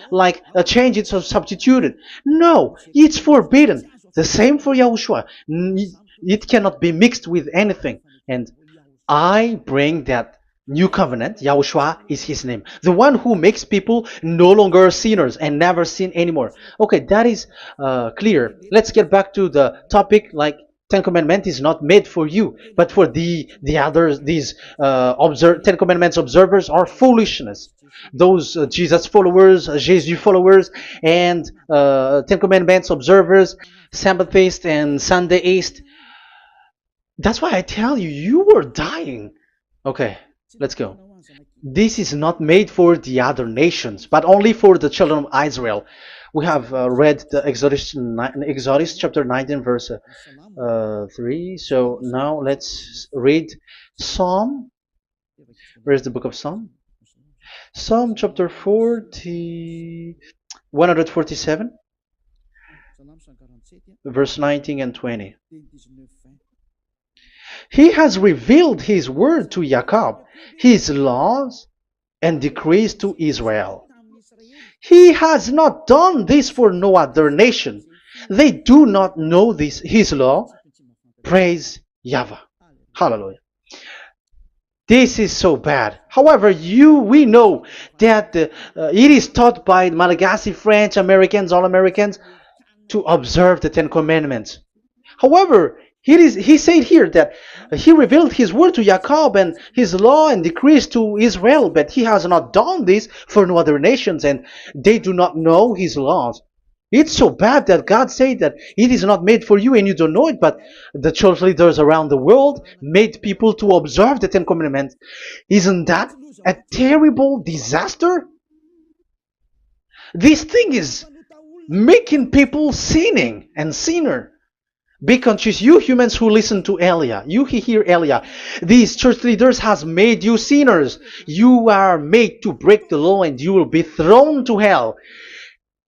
change it or substitute it. No, it's forbidden. The same for Yahushua. It cannot be mixed with anything. And I bring that new covenant. Yahushua is his name. The one who makes people no longer sinners and never sin anymore. Okay, that is clear. Let's get back to the topic. Ten Commandments is not made for you, but for the others. These Ten Commandments observers are foolishness. Those Jesus followers, Jesus followers, and Ten Commandments observers, Sabbathists and Sundayist. That's why I tell you, you were dying. Okay, let's go. This is not made for the other nations, but only for the children of Israel. We have read the Exodus chapter 19 verse 3. So now let's read Psalm. Where's the book of Psalm? Psalm chapter 147, verse 19 and 20. He has revealed his word to Jacob, his laws and decrees to Israel. He has not done this for no other nation. They do not know this, his law. Praise YAHVAH. Hallelujah. This is so bad. However, we know that it is taught by Malagasy, French, Americans, all Americans, to observe the Ten Commandments. However, he said here that he revealed his word to Jacob and his law and decrees to Israel, but he has not done this for no other nations, and they do not know his laws. It's so bad that God said that it is not made for you and you don't know it, but the church leaders around the world made people to observe the Ten Commandments. Isn't that a terrible disaster? This thing is making people sinning and sinner. Be conscious, you humans who listen to Elia, you hear Elia, these church leaders has made you sinners. You are made to break the law and you will be thrown to hell.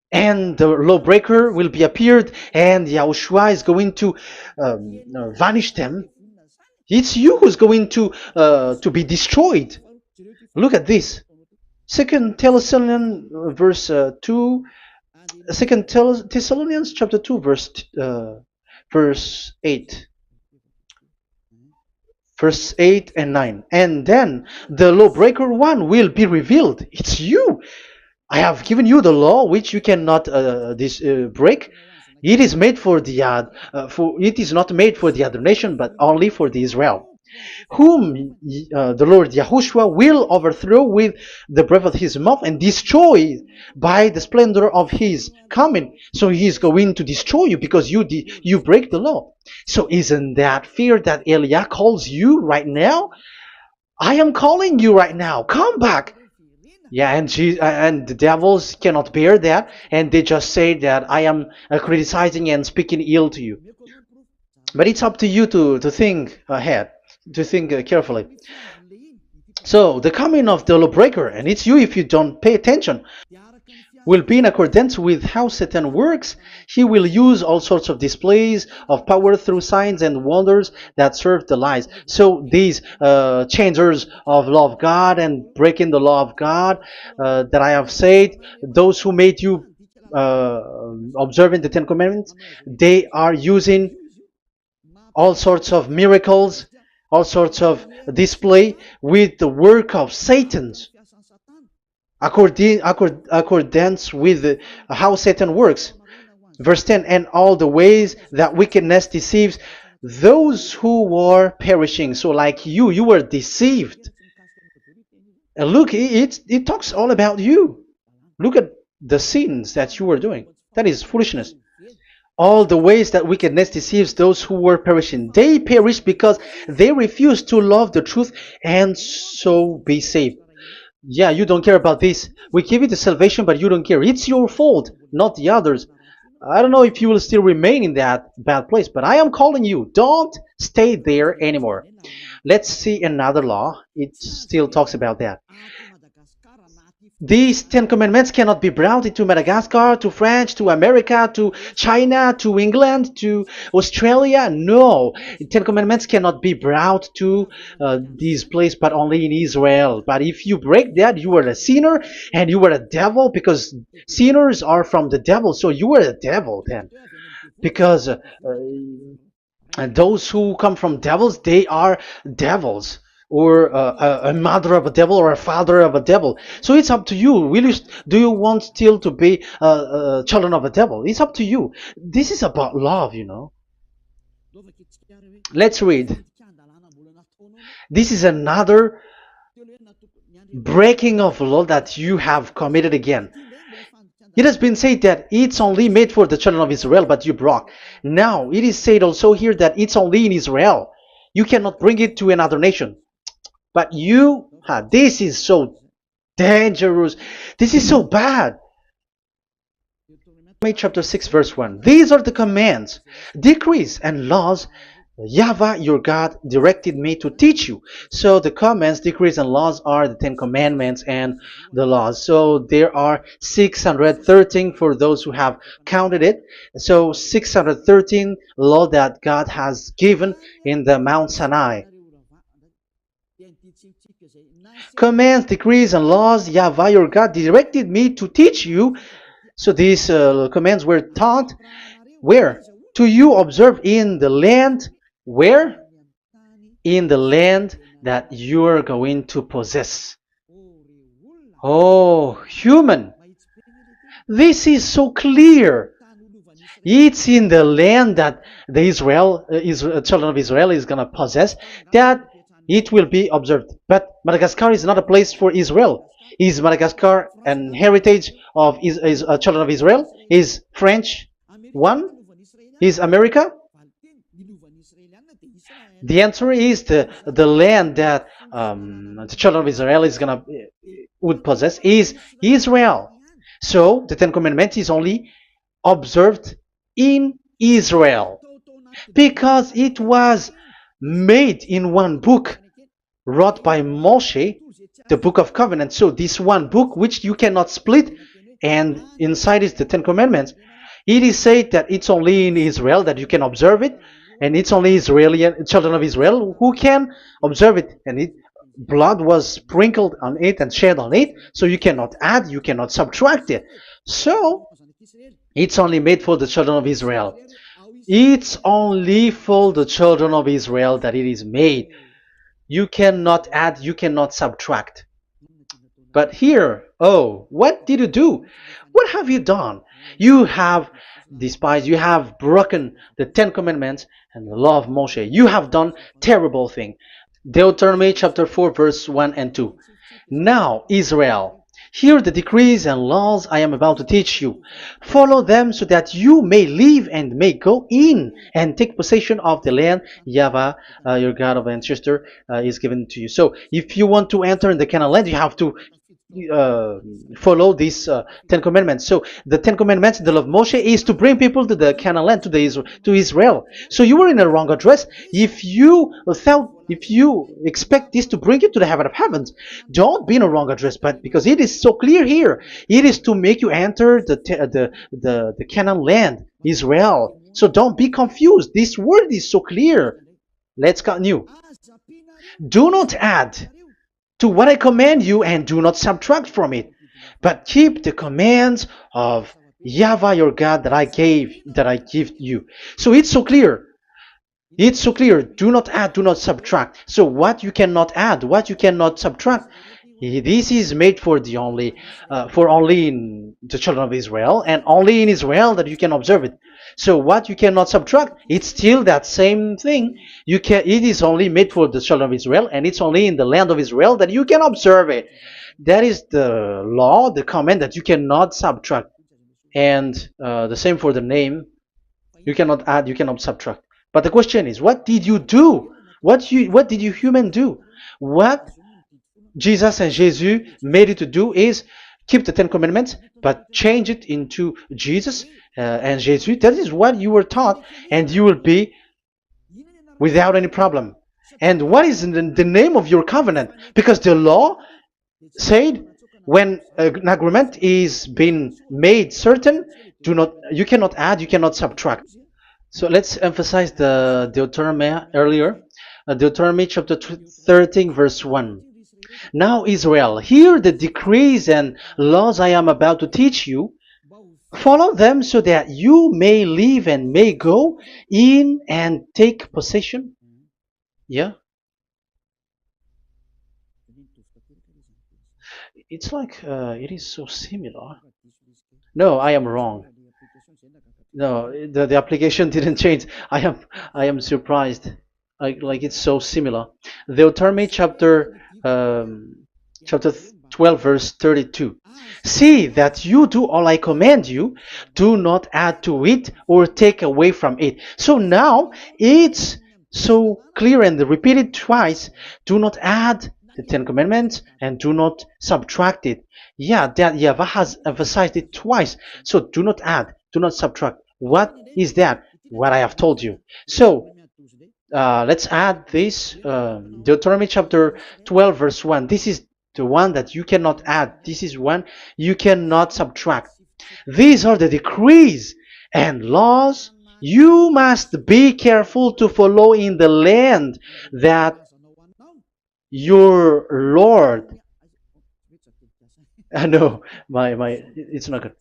And the lawbreaker will be appeared and Yahushua is going to vanish them. It's you who's going to be destroyed. Look at this. Second Thessalonians verse 2. Second Thessalonians chapter 2 verse 8. Verse 8 and 9. And then the lawbreaker one will be revealed. It's you. I have given you the law which you cannot break. It is made for the it is not made for the other nation, but only for the Israel, whom the Lord Yahushua will overthrow with the breath of his mouth and destroy by the splendor of his coming. So he is going to destroy you because you break the law. So isn't that fear that Elia calls you right now? I am calling you right now. Come back. Yeah, and the devils cannot bear that, and they just say that I am criticizing and speaking ill to you. But it's up to you to think ahead, to think carefully. So the coming of the lawbreaker, and it's you if you don't pay attention, will be in accordance with how Satan works. He will use all sorts of displays of power through signs and wonders that serve the lies. So these changers of law of God and breaking the law of God that I have said, those who made you uh, observing the Ten Commandments, they are using all sorts of miracles, all sorts of display with the work of Satan's accordance with how Satan works. Verse 10, and all the ways that wickedness deceives those who were perishing. So like you were deceived. And look, it talks all about you. Look at the sins that you were doing. That is foolishness. All the ways that wickedness deceives those who were perishing. They perish because they refuse to love the truth and so be saved. Yeah, you don't care about this. We give you the salvation, but you don't care. It's your fault, not the others. I don't know if you will still remain in that bad place, but I am calling you. Don't stay there anymore. Let's see another law. It still talks about that. These Ten Commandments cannot be brought into Madagascar, to France, to America, to China, to England, to Australia. No, Ten Commandments cannot be brought to these places, but only in Israel. But if you break that, you are a sinner and you are a devil, because sinners are from the devil. So you are a devil then, because and those who come from devils, they are devils, or a mother of a devil, or a father of a devil. So it's up to you. Do you want still to be children of a devil? It's up to you. This is about love. Let's read. This is another breaking of law that you have committed again. It has been said that it's only made for the children of Israel, but you broke. Now, it is said also here that it's only in Israel. You cannot bring it to another nation. But this is so dangerous. This is so bad. Chapter 6, verse 1. These are the commands, decrees, and laws YAHVAH, your God, directed me to teach you. So the commands, decrees, and laws are the Ten Commandments and the laws. So there are 613 for those who have counted it. So 613 law that God has given in the Mount Sinai. Commands, decrees, and laws, YAHVAH, your God, directed me to teach you. So these commands were taught where? To you observe in the land. Where? In the land that you are going to possess. Oh, human. This is so clear. It's in the land that the children of Israel is going to possess, that it will be observed. But Madagascar is not a place for Israel. Is Madagascar an heritage of children of Israel? Is French one? Is America? The answer is the land that the children of Israel would possess is Israel. So the Ten Commandments is only observed in Israel, because it was made in one book wrote by Moshe, the Book of Covenant. So this one book, which you cannot split, and inside is the Ten Commandments. It is said that it's only in Israel that you can observe it, and it's only children of Israel who can observe it. And blood was sprinkled on it and shed on it, so you cannot add, you cannot subtract it. So it's only made for the children of Israel. It's only for the children of Israel that it is made. You cannot add, you cannot subtract. But here, what did you do? What have you done? You have despised, you have broken the Ten Commandments and the law of Moshe. You have done terrible thing. Deuteronomy chapter 4, verse 1 and 2. Now, Israel, hear the decrees and laws I am about to teach you. Follow them so that you may live and may go in and take possession of the land YAHVAH, your God of ancestor, is given to you. So if you want to enter in the Canaan land, you have to follow these Ten Commandments. So the Ten Commandments, the law of Moshe, is to bring people to the Canaan land, to Israel. So you were in a wrong address if you expect this to bring you to the heaven of heavens. Don't be in a wrong address, but because it is so clear here, it is to make you enter the Canaan land, Israel. So don't be confused. This word is so clear. Let's continue. Do not add to what I command you, and do not subtract from it, but keep the commands of Yahweh your God that I give you. So it's so clear. It's so clear. Do not add, do not subtract. So what you cannot add, what you cannot subtract, this is made for only in the children of Israel, and only in Israel that you can observe it. So what you cannot subtract, it's still that same thing. You can. It is only made for the children of Israel, and it's only in the land of Israel that you can observe it. That is the law, the command that you cannot subtract. And the same for the name. You cannot add, you cannot subtract. But the question is, what did you do? What did you human do? What Jesus and Jesus made you to do is keep the Ten Commandments, but change it into Jesus and Jesus. That is what you were taught, and you will be without any problem. And what is the name of your covenant? Because the law said when an agreement is being made certain, you cannot add, you cannot subtract. So let's emphasize the Deuteronomy earlier. Deuteronomy chapter 13, verse 1. Now, Israel, hear the decrees and laws I am about to teach you. Follow them so that you may live and may go in and take possession. Yeah, it's like it is so similar. No, I am wrong. No, the application didn't change. I am surprised. Like it's so similar. Deuteronomy chapter 12 verse 32. See that you do all I command you, do not add to it or take away from it. So now it's so clear and repeated twice. Do not add the Ten Commandments and do not subtract it. Yeah, that Yahweh has emphasized it twice. So do not add, do not subtract. What is that? What I have told you. So let's add this Deuteronomy chapter 12 verse 1. This is the one that you cannot add. This is one you cannot subtract. These are the decrees and laws you must be careful to follow in the land that your Lord. No, it's not good.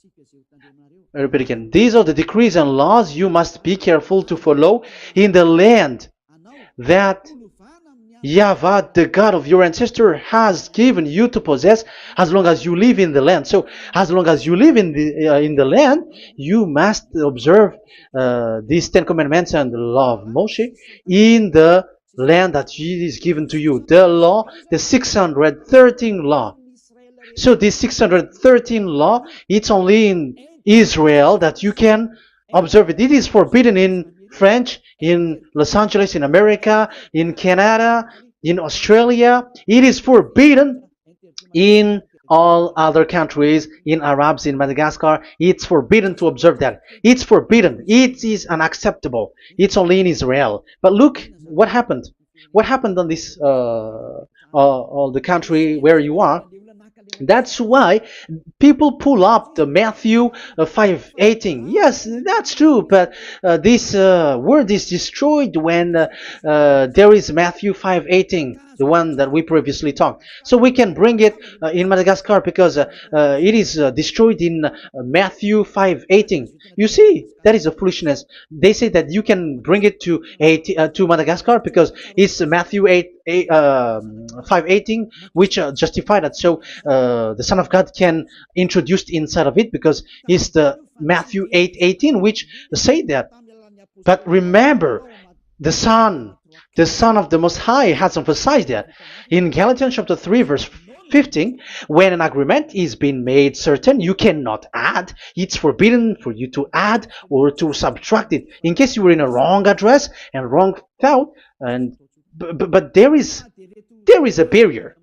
I repeat again. These are the decrees and laws you must be careful to follow in the land that Yahweh, the God of your ancestor, has given you to possess as long as you live in the land. So, as long as you live in the land, you must observe these Ten Commandments and the law of Moshe in the land that is given to you. The law, the 613 law. So this 613 law, it's only in Israel that you can observe it. It is forbidden in French, in Los Angeles, in America, in Canada, in Australia. It is forbidden in all other countries, in Arabs, in Madagascar. It's forbidden to observe that. It's forbidden. It is unacceptable. It's only in Israel. But look what happened. What happened on this, all the country where you are? That's why people pull up the Matthew 5:18. Yes, that's true, but this word is destroyed when there is Matthew 5:18, the one that we previously talked. So we can bring it in Madagascar because it is destroyed in Matthew 5:18. You see, that is a foolishness. They say that you can bring it to Madagascar because it's Matthew 5:18, which justify that. So the Son of God can introduce inside of it because it's the Matthew 8:18 which say that. But remember, the Son of the Most High has emphasized that in Galatians chapter 3 verse 15, when an agreement is being made certain, you cannot add. It's forbidden for you to add or to subtract it. In case you were in a wrong address and wrong thought, but there is a barrier.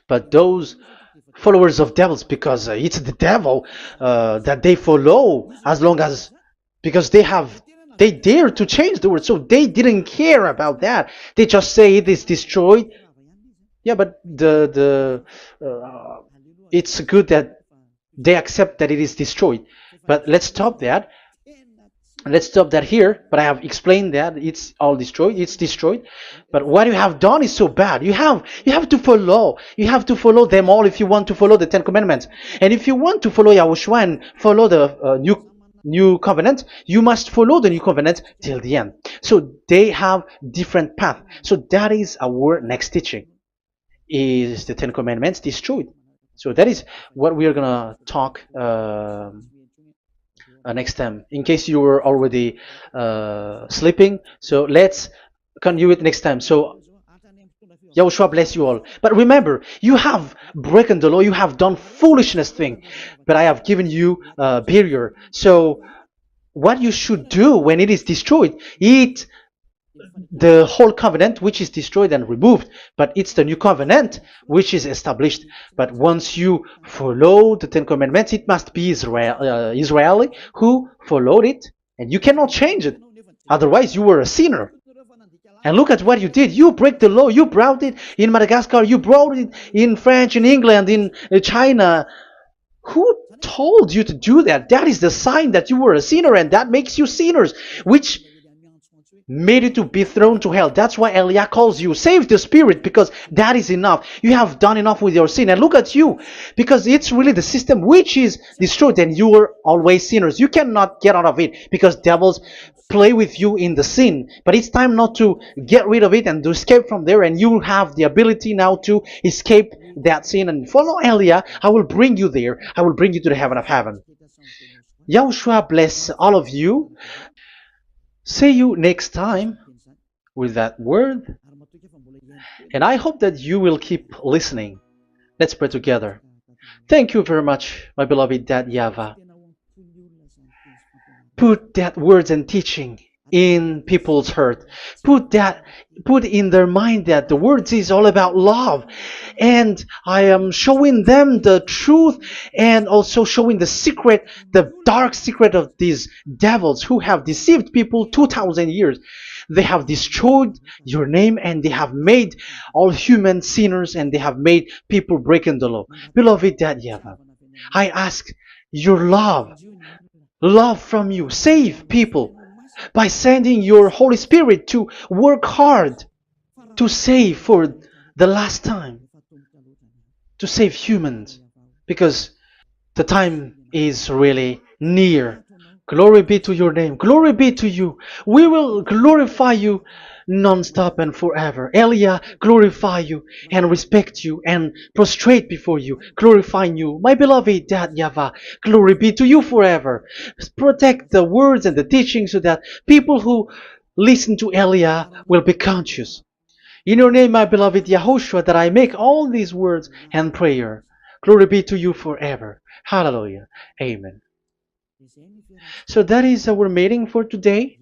But those followers of devils, because it's the devil that they follow, as long as because they dare to change the word, so they didn't care about that. They just say it is destroyed. Yeah, but it's good that they accept that it is destroyed. But let's stop that. Let's stop that here, but I have explained that it's all destroyed, it's destroyed. But what you have done is so bad. You have to follow them all if you want to follow the Ten Commandments. And if you want to follow Yahushua and follow the new covenant, you must follow the new covenant till the end. So they have different path. So that is our next teaching, is the Ten Commandments destroyed. So that is what we are gonna talk next time, in case you were already sleeping. So let's continue it next time. So Yahushua bless you all. But remember, you have broken the law, you have done foolishness thing, but I have given you a barrier. So what you should do when it is destroyed, it the whole covenant which is destroyed and removed, but it's the new covenant which is established. But once you follow the Ten Commandments, it must be Israeli who followed it, and you cannot change it. Otherwise, you were a sinner. And look at what you did. You break the law. You brought it in Madagascar. You brought it in France, in England, in China. Who told you to do that? That is the sign that you were a sinner, and that makes you sinners, which made you to be thrown to hell. That's why Elia calls you, save the spirit, because that is enough. You have done enough with your sin. And look at you, because it's really the system which is destroyed, and you are always sinners. You cannot get out of it, because devils play with you in the sin. But it's time not to get rid of it and to escape from there, and you have the ability now to escape that sin and follow Elia. I will bring you there. I will bring you to the heaven of heaven. Yahushua bless all of you. See you next time with that word. And I hope that you will keep listening. Let's pray together. Thank you very much, my beloved Dad YAHVAH. Put that words and teaching in people's heart. Put in their mind that the words is all about love. And I am showing them the truth, and also showing the secret, the dark secret of these devils who have deceived people 2,000 years. They have destroyed your name, and they have made all human sinners, and they have made people breaking the law. Beloved Dad YAHVAH, I ask your love from you. Save people by sending your Holy Spirit to work hard to save for the last time, to save humans, because the time is really near. Glory be to your name. Glory be to you. We will glorify you non-stop and forever. Elia, glorify you and respect you and prostrate before you, glorifying you. My beloved Dad YAHVAH, glory be to you forever. Protect the words and the teaching so that people who listen to Elia will be conscious. In your name, my beloved YAHOSHUAH, that I make all these words and prayer. Glory be to you forever. Hallelujah. Amen. So that is our meeting for today.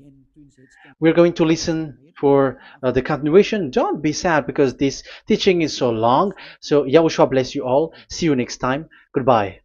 We're going to listen for the continuation. Don't be sad because this teaching is so long. So Yahushua bless you all. See you next time. Goodbye.